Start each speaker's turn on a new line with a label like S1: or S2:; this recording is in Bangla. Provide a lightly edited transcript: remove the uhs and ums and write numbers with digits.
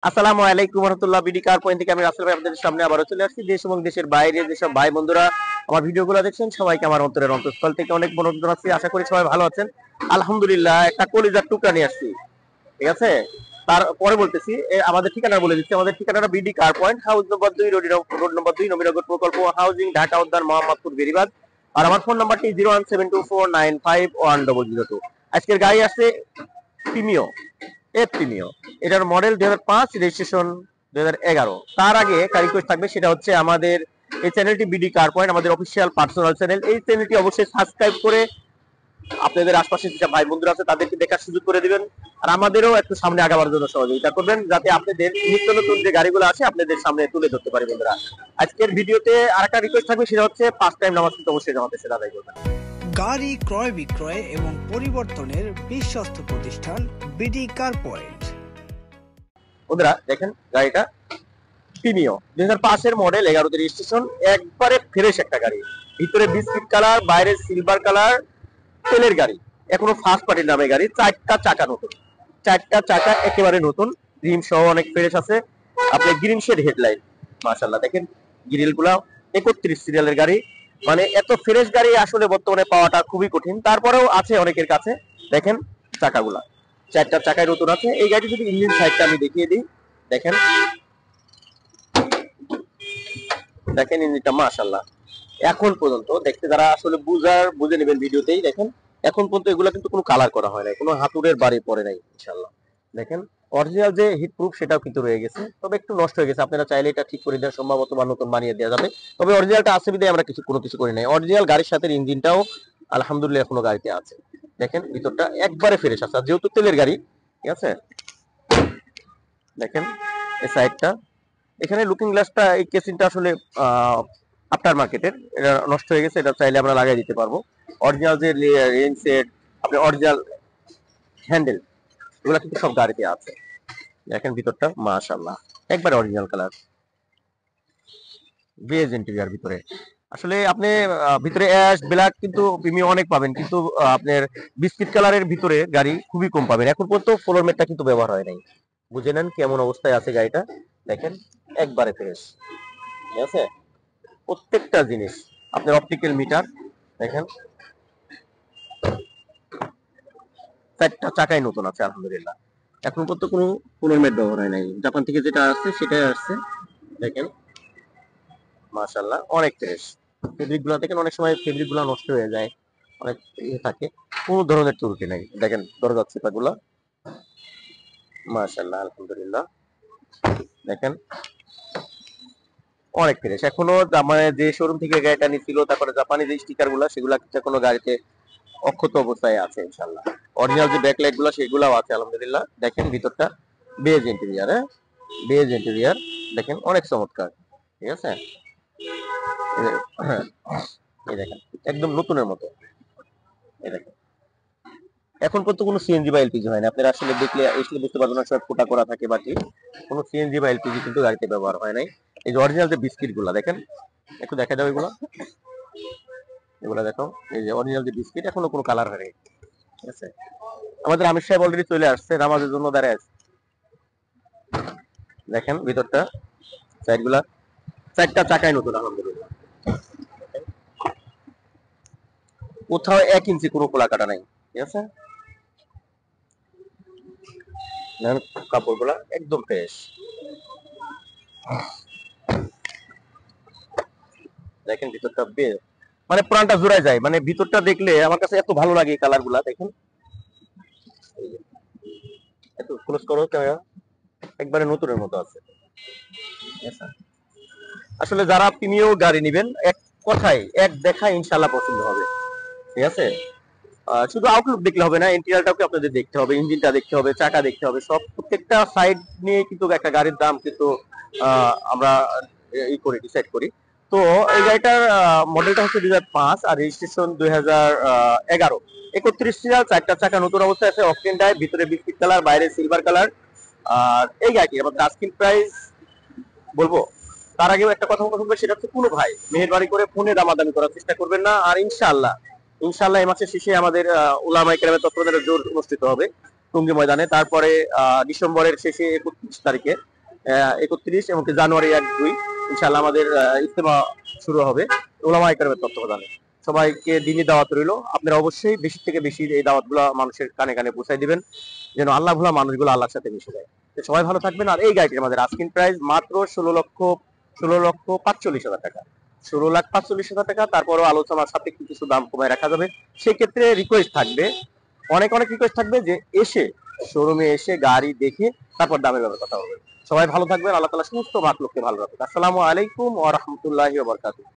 S1: আসসালামু আলাইকুম রহমতুল্লাহ। বিডি কার পয়েন্ট থেকে আমি রাসেল ভাই আপনাদের সামনে আবারও চলে আসছি। দেশ এবং দেশের বাইরে যেসব ভাই বন্ধুরা আমার ভিডিওগুলো দেখছেন সবাইকে আমার অন্তরের অন্তঃস্থল থেকে অনেক মনোযোগ জানাচ্ছি। আশা করি সবাই ভালো আছেন। আলহামদুলিল্লাহ, একটা কলিজার টুকরা নিয়ে আসছি, ঠিক আছে। তারপরে বলতেছি আমাদের ঠিকানা বলে দিচ্ছি। আমাদের ঠিকানাটা BD car point, house number 2, road number 2, Nabinagar প্রকল্প হাউজিং, ঢাকা উদ্যান, মোহাম্মদপুর, বেরিবাদ। আর আমার ফোন নাম্বারটি 01724951002। আজকের গাড়ি আছে প্রিমিও, প্রিমিও। এটার মডেল 2005, রেজিস্ট্রেশন 2011। তার আগে একটা রিকোয়েস্ট থাকবে, সেটা হচ্ছে আমাদের এই চ্যানেলটি বিডি কার পয়েন্ট আমাদের অফিসিয়াল পার্সোনাল চ্যানেল। এই চ্যানেলটি অবশ্যই সাবস্ক্রাইব করে আপনাদের আশপাশে যে ভাই বন্ধুরা আছে তাদেরকে দেখার সুযোগ করে দিবেন। আর আমাদেরও একটু সামনে আগাবার জন্য সহযোগিতা করবেন, যাতে আপনাদের নিত্য নতুন যে গাড়িগুলো আছে আপনাদের সামনে তুলে ধরতে পারি বন্ধুরা। আজকের ভিডিওতে আরেকটা রিকোয়েস্ট থাকবে, সেটা হচ্ছে 5 টাইম নামাজ কিন্তু অবশ্যই জামাতে সেটা আদায় করবেন।
S2: গাড়ি ক্রয় বিক্রয় এবং পরিবর্তনের বিশ্বস্ত প্রতিষ্ঠান বিডি কার পয়েন্ট।
S1: বন্ধুরা দেখেন, গাড়িটা প্রিমিও 2005 এর মডেল, 11 রেজিস্ট্রেশন, একবারে ফ্রেশ একটা গাড়ি। ভিতরে বিস্কিট কালার, বাইরে সিলভার কালার, তেলের গাড়ি, এখনো ফার্স্ট পার্টির নামে গাড়ি। 4টা চাকা নতুন, 4টা চাকা একেবারে নতুন, রিম সহ অনেক ফ্রেশ আছে। আপনি গ্রিন শেড হেডলাইট, মাশাআল্লাহ দেখেন গ্রিল গুলা 31 সিরিয়ালের গাড়ি। মানে এত ফ্রেশ গাড়ি আসলে বর্তমানে পাওয়াটা খুবই কঠিন, তারপরেও আছে অনেকের কাছে। দেখেন চাকাগুলা 4টা চাকায় নতুন আছে। এই গাড়ি যদি ইঞ্জিন সাইডটা আমি দেখিয়ে দিই, দেখেন দেখেন ইঞ্জিনটা মাশাআল্লাহ। এখন পর্যন্ত দেখতে যারা আসলে বুঝে নেবেন ভিডিওতেই, দেখেন এখন পর্যন্ত এগুলো কিন্তু কোনো কালার করা হয় নাই, কোনো হাতুড়ের বাড়ি পড়ে নাই ইনশাআল্লাহ। দেখেন অরিজিনাল যে হিট প্রুফ সেটাও কিন্তু রয়ে গেছে, তবে একটু নষ্ট হয়ে গেছে। আপনারা চাইলে এটা ঠিক করে দেওয়া সম্ভবত বা নতুন বানিয়ে দেওয়া যাবে, তবে অরিজিনালটা আছে বিধায় আমরা কোনো কিছু করি নাই। অরিজিনাল গাড়ির সাথে ইঞ্জিনটাও আলহামদুলিল্লাহ এখনো গাড়িতে আছে। দেখেন ভিতরটা একবারে ফ্রেশ আছে, যেহেতু তেলের গাড়ি, ঠিক আছে। দেখেন এই সাইডটা, এখানে লুকিং গ্লাসটা, এই কেসিংটা আসলে আফটার মার্কেটের, এটা নষ্ট হয়ে গেছে। এটা চাইলে আমরা লাগিয়ে দিতে পারবো। অরিজিনাল যে রেইন সেট, আপনি অরিজিনাল হ্যান্ডেল, এগুলো কিন্তু সব গাড়িতে আছে। দেখেন ভিতরটা মাশাআল্লাহ একবার অরিজিনাল কালার, বেজ ইন্টেরিয়র ভিতরে। আসলে আপনি ভিতরে অ্যাশ ব্ল্যাক কিন্তু প্রিমিয়াম অনেক পাবেন, কিন্তু আপনার বিস্কিট কালারের ভিতরে গাড়ি খুবই কম পাবেন। এখন পর্যন্ত ফ্লোর ম্যাটটা কিন্তু ব্যবহার হয় নাই। বুঝে নেন কেমন অবস্থায় আছে গাড়িটা। দেখেন একবারে ফ্রেশ, ঠিক আছে। প্রত্যেকটা জিনিস, আপনার অপটিক্যাল মিটার দেখেন, 4টা চাকাই নতুন আছে আলহামদুলিল্লাহ। এখন পর্যন্ত কোনো পুনর্মেট ব্যবহার হয় নাই, জাপান থেকে যেটা আসছে সেটাই আসছে। দেখেন মাশাআল্লাহ অনেক ফ্রেশ। ফেব্রিক গুলা দেখেন, অনেক সময় ফেব্রিক গুলা নষ্ট হয়ে যায়, অনেক থাকে, কোনো ধরনের ত্রুটি নাই। দেখেন দরজা চিপা গুলা মাশাআল্লাহ আলহামদুলিল্লাহ। দেখেন অনেক ফ্রেশ। এখনো মানে যে শোরুম থেকে গাড়িটা নিছিল, তারপরে জাপানি যে স্টিকার গুলা সেগুলা এখনো গাড়িতে অক্ষত অবস্থায় আছে ইনশাআল্লাহ। অরিজিনাল যে ব্যাকলাইট গুলো সেগুলাও আছে আলহামদুলিল্লাহ। দেখেন ভিতরটা বেজ ইন্টেরিয়র, বেজ ইন্টেরিয়র দেখেন অনেক চমৎকার, ঠিক আছে। হ্যাঁ এই দেখেন একদম নতুনের মতো। এই দেখেন এখন পর্যন্ত কোনো সিএনজি বা এলপিজি হয় না। আপনারা আসলে দেখলে আসলে বুঝতে পারবেন না, সব ফোটা করা থাকে বাকি কোনো সিএনজি বা এলপিজি কিন্তু গাড়িতে ব্যবহার হয় নাই। এই যে অরিজিনাল যে বিস্কিট গুলা দেখেন, একটু দেখা যাবে এগুলো, এগুলো দেখো, এই যে অরিজিনাল যে বিস্কিট, এখনো কোনো কালার হয় নাই, ঠিক আছে। আমাদের আমির সাহেব অলরেডি চলে আসছে, নামাজের জন্য দাঁড়ায় আছে। দেখেন ভিতরটা, সাইড গুলা 4টা চাকায় নতুন আলহামদুলিল্লাহ। কোথাও 1 ইঞ্চি কোনো খোলা কাটা নাই, ঠিক আছে। কাপড়গুলা একদম ফ্রেশ। দেখেন ভিতরটা মানে প্রাণটা জুড়ায় যায়, মানে ভিতরটা দেখলে আমার কাছে এত ভালো লাগে কালার গুলা। দেখেন এত ক্লোজ করো ক্যামেরা, একবারে নতুনের মতো আছে। আসলে যারা প্রিমিয়াম গাড়ি নেবেন, এক কথায় এক দেখায় ইনশাআল্লাহ পছন্দ হবে, ঠিক আছে। শুধু আউটলুক দেখলে হবে না, ইন্টেরিয়রটাকে আপনাদের দেখতে হবে, ইঞ্জিনটা দেখতে হবে, চাকা দেখতে হবে, সব প্রত্যেকটা সাইড নিয়ে কিন্তু একটা গাড়ির দাম কিন্তু আমরা ডিসাইড করি। তো এই গাড়িটার মডেলটা হচ্ছে 2005 আর রেজিস্ট্রেশন 2011, 31 সিরিয়াল, 4টা চাকা নতুন অবস্থায় আছে, অকটেন টাইপ, ভিতরে বিস্কিট কালার, বাইরে সিলভার কালার। আর এই গাড়িটি আমাদের আস্কিং প্রাইস বলবো, তার আগেও একটা কথা বলবো, সেটা হচ্ছে কোনো ভাই মেহেরবানি করে ফোনে দামাদামি করার চেষ্টা করবেন না। আর ইনশাআল্লাহ ইনশাআল্লাহ এই মাসের শেষে আমাদের উলামায়ে কেরামের তত্ত্বাবধানে জোর অনুষ্ঠিত হবে টঙ্গী ময়দানে। তারপরে ডিসেম্বরের শেষে 31 তারিখে 31 এবং জানুয়ারি 1-2 ইনশাআল্লাহ আমাদের ইজতেমা শুরু হবে উলামায়ে কেরামের তত্ত্বাবধানে। সবাইকে দিনী দাওয়াত রইল। আপনারা অবশ্যই বেশি থেকে বেশি এই দাওয়াতগুলো মানুষের কানে কানে পৌঁছায় দিবেন, যেন আল্লাহ ভোলা মানুষগুলো আল্লাহর সাথে মিশে যায়। তো সবাই ভালো থাকবেন। আর এই গাড়িটির আমাদের আস্কিং প্রাইস মাত্র 16,45,000 টাকা, 16,45,000 টাকা। তারপরও আলোচনার সাপেক্ষে কিছু দাম কমায় রাখা যাবে। সেক্ষেত্রে রিকোয়েস্ট থাকবে, অনেক অনেক রিকোয়েস্ট থাকবে যে এসে শোরুমে এসে গাড়ি দেখে তারপর দামের ব্যাপারে কথা হবে। সবাই ভালো থাকবেন। আল্লাহ তাআলা সমস্ত মাখলুককে ভালো রাখুক। আসসালামু আলাইকুম ওয়া রাহমাতুল্লাহি ওয়া বারাকাতুহু।